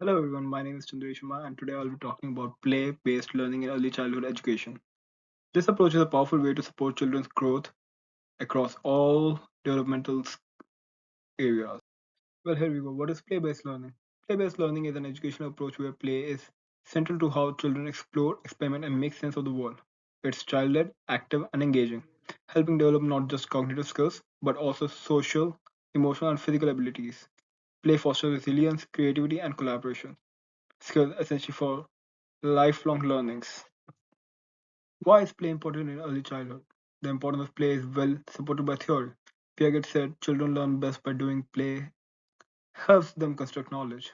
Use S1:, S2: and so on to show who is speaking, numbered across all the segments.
S1: Hello everyone, my name is Chandreshma and today I'll be talking about play-based learning in early childhood education. This approach is a powerful way to support children's growth across all developmental areas. Well, here we go. What is play-based learning? Play-based learning is an educational approach where play is central to how children explore, experiment, and make sense of the world. It's child-led, active, and engaging, helping develop not just cognitive skills but also social, emotional, and physical abilities. Play fosters resilience, creativity, and collaboration, skills essential for lifelong learnings. Why is play important in early childhood? The importance of play is well supported by theory. Piaget said children learn best by doing play helps them construct knowledge.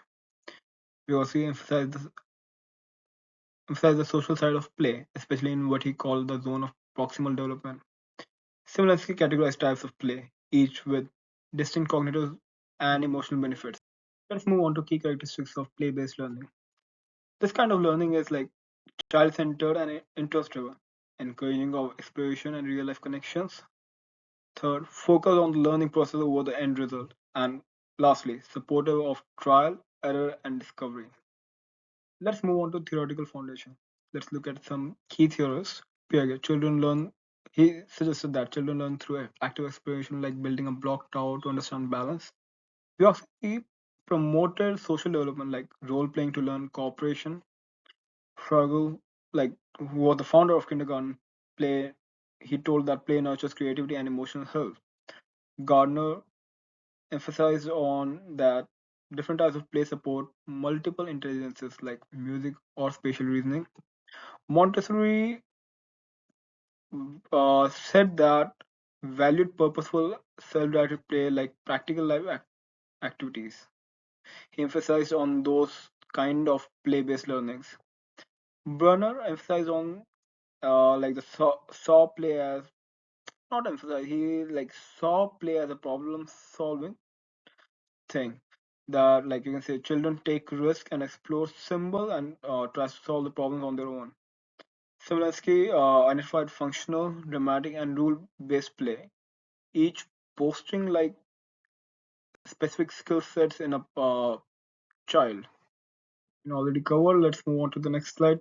S1: We also emphasize the social side of play, especially in what he called the zone of proximal development. Similarly, categorize types of play, each with distinct cognitive and emotional benefits. Let's move on to key characteristics of play-based learning. This kind of learning is like child-centered and interest-driven, encouraging of exploration and real-life connections. Third, focus on the learning process over the end result. And lastly, supportive of trial, error, and discovery. Let's move on to theoretical foundation. Let's look at some key theories. Piaget, children learn. He suggested that children learn through active exploration, like building a block tower to understand balance. He promoted social development, like role playing to learn cooperation. Fraggle, like who was the founder of kindergarten play, he told that play nurtures creativity and emotional health. Gardner emphasized on that different types of play support multiple intelligences like music or spatial reasoning. Montessori said that valued purposeful self-directed play like practical life activities. He emphasized on those kind of play-based learnings. Brunner emphasized on like the saw play as not emphasize. He like saw play as a problem-solving thing that like you can say children take risk and explore symbol and try to solve the problems on their own. Similarly, identified functional, dramatic, and rule-based play, each boasting like specific skill sets in a child. Already covered. Let's move on to the next slide.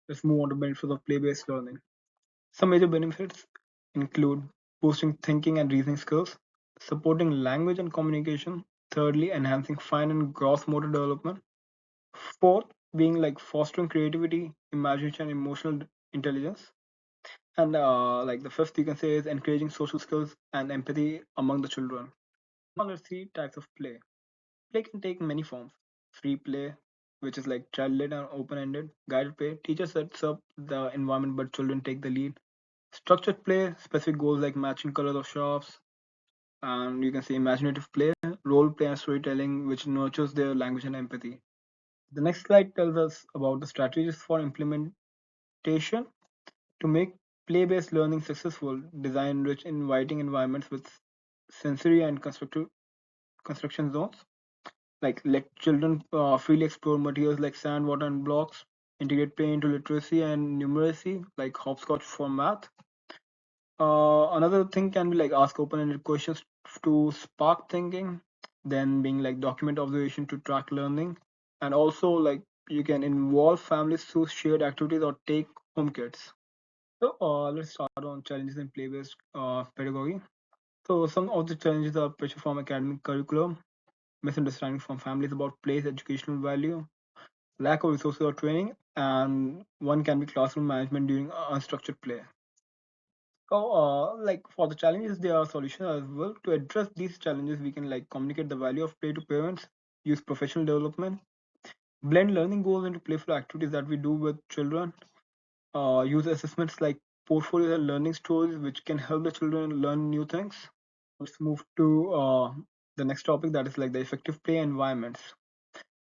S1: Let's move on to benefits of play-based learning. Some major benefits include boosting thinking and reasoning skills, supporting language and communication, thirdly, enhancing fine and gross motor development, fourth, being like fostering creativity, imagination, emotional intelligence. And like the fifth, you can say, is encouraging social skills and empathy among the children. Now let's see types of play. Play can take many forms. Free play, which is like child-led and open-ended. Guided play, teacher sets up the environment but children take the lead. Structured play, specific goals like matching colors of sharps. And you can say imaginative play, role play and storytelling, which nurtures their language and empathy. The next slide tells us about the strategies for implementation to make play-based learning successful. Design rich, inviting environments with sensory and constructive construction zones. Like let children freely explore materials like sand, water, and blocks. Integrate play into literacy and numeracy, like hopscotch for math. Another thing can be like ask open-ended questions to spark thinking. Then being like document observation to track learning, and also like you can involve families through shared activities or take home kits. So let's start on challenges in play-based pedagogy. So some of the challenges are pressure from academic curriculum, misunderstanding from families about play's educational value, lack of resources or training, and one can be classroom management during unstructured play. So like for the challenges, there are solutions as well. To address these challenges, we can like communicate the value of play to parents, use professional development, blend learning goals into playful activities that we do with children, use assessments like portfolios and learning stories, which can help the children learn new things. Let's move to the next topic that is like the effective play environments.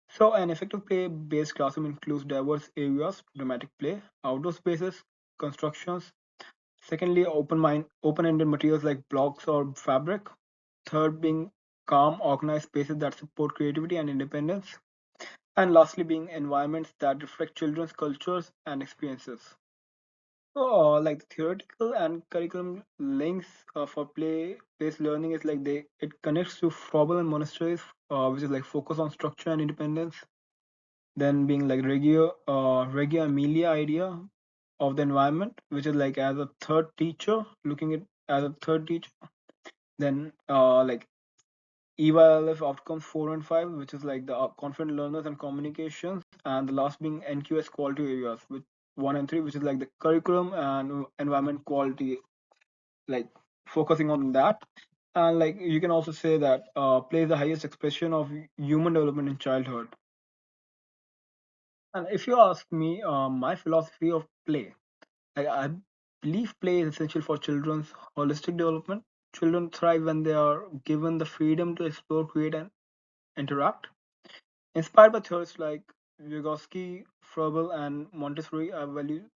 S1: So, an effective play based classroom includes diverse areas, dramatic play, outdoor spaces, constructions. Secondly, open ended materials like blocks or fabric. Third, being calm, organized spaces that support creativity and independence. And lastly, being environments that reflect children's cultures and experiences. So, like theoretical and curriculum links for play-based learning is like it connects to Froebel and monasteries, which is like focus on structure and independence. Then being like Reggio Emilia idea of the environment, which is like as a third teacher, looking at as a third teacher. Then like EYLF outcomes 4 and 5, which is like the confident learners and communications, and the last being NQS quality areas, with 1 and 3, which is like the curriculum and environment quality, like focusing on that. And like you can also say that play is the highest expression of human development in childhood. And if you ask me, my philosophy of play, I believe play is essential for children's holistic development. Children thrive when they are given the freedom to explore, create, and interact. Inspired by theorists like Vygotsky, Froebel, and Montessori, I value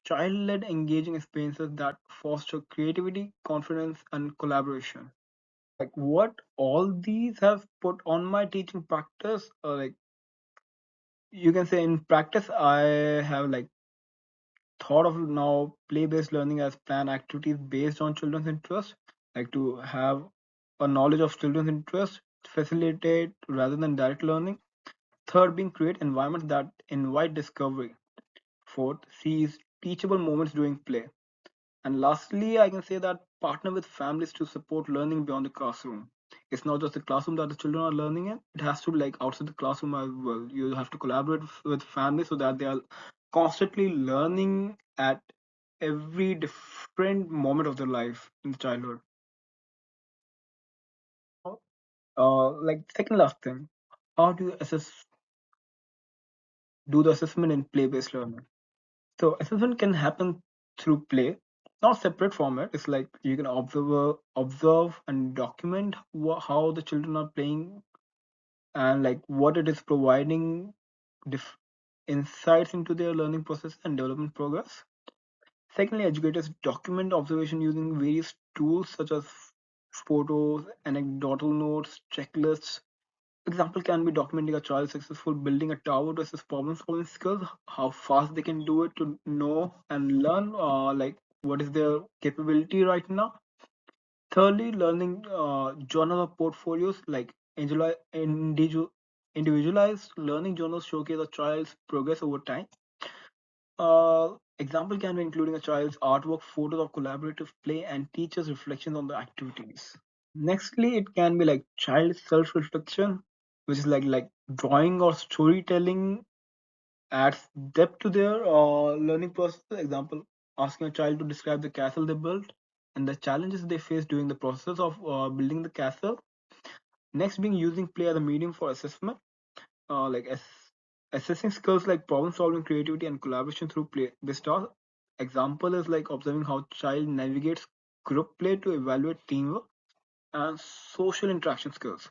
S1: child-led engaging experiences that foster creativity, confidence, and collaboration. Like what all these have put on my teaching practice, like you can say in practice, I have like thought of now play-based learning as plan activities based on children's interest, like to have a knowledge of children's interest, facilitate rather than direct learning. Third, being create environments that invite discovery. Fourth, seize teachable moments during play. And lastly, I can say that partner with families to support learning beyond the classroom. It's not just the classroom that the children are learning in, it has to be like outside the classroom as well. You have to collaborate with families so that they are constantly learning at every different moment of their life in the childhood. Like second last thing, how do you do the assessment in play-based learning? So assessment can happen through play, not separate from it. It's like you can observe and document how the children are playing and like what it is providing dif- insights into their learning process and development progress. Secondly, educators document observation using various tools such as photos, anecdotal notes, checklists. Example can be documenting a child successful building a tower to assess problem solving skills, how fast they can do it to know and learn, like what is their capability right now. Thirdly, learning journal or portfolios like individualized learning journals showcase a child's progress over time. Example can be including a child's artwork, photos of collaborative play, and teachers' reflections on the activities. Nextly, it can be like child self-reflection, which is like drawing or storytelling adds depth to their learning process. Example, asking a child to describe the castle they built and the challenges they face during the process of building the castle. Next, being using play as a medium for assessment, like assessing skills like problem solving, creativity, and collaboration through play. This task example is like observing how child navigates group play to evaluate teamwork and social interaction skills.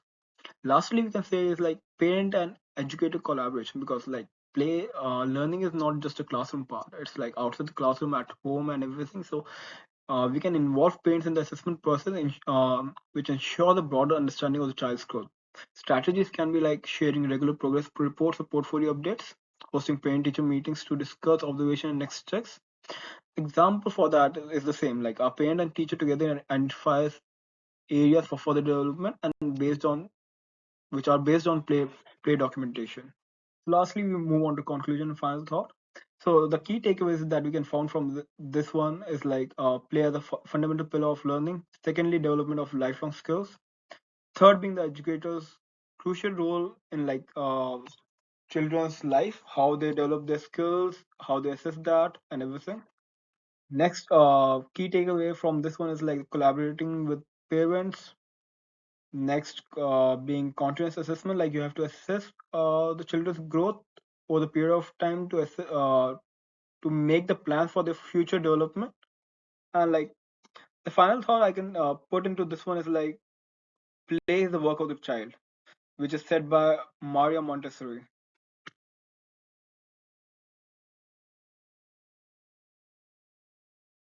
S1: Lastly, we can say is like parent and educator collaboration, because like play learning is not just a classroom part, it's like outside the classroom at home and everything. So we can involve parents in the assessment process, which ensure the broader understanding of the child's growth. Strategies can be like sharing regular progress reports or portfolio updates, hosting parent teacher meetings to discuss observation and next steps. Example for that is the same, like our parent and teacher together identifies areas for further development and based on which are based on play documentation. Lastly, we move on to conclusion and final thought. So the key takeaways that we can found from this one is like play as a fundamental pillar of learning. Secondly, development of lifelong skills. Third, being the educator's crucial role in like children's life, how they develop their skills, how they assess that, and everything. Next, key takeaway from this one is like collaborating with parents. Next, being continuous assessment, like you have to assess the children's growth over the period of time to make the plans for their future development. And like the final thought I can put into this one is like play is the work of the child, which is said by Maria Montessori.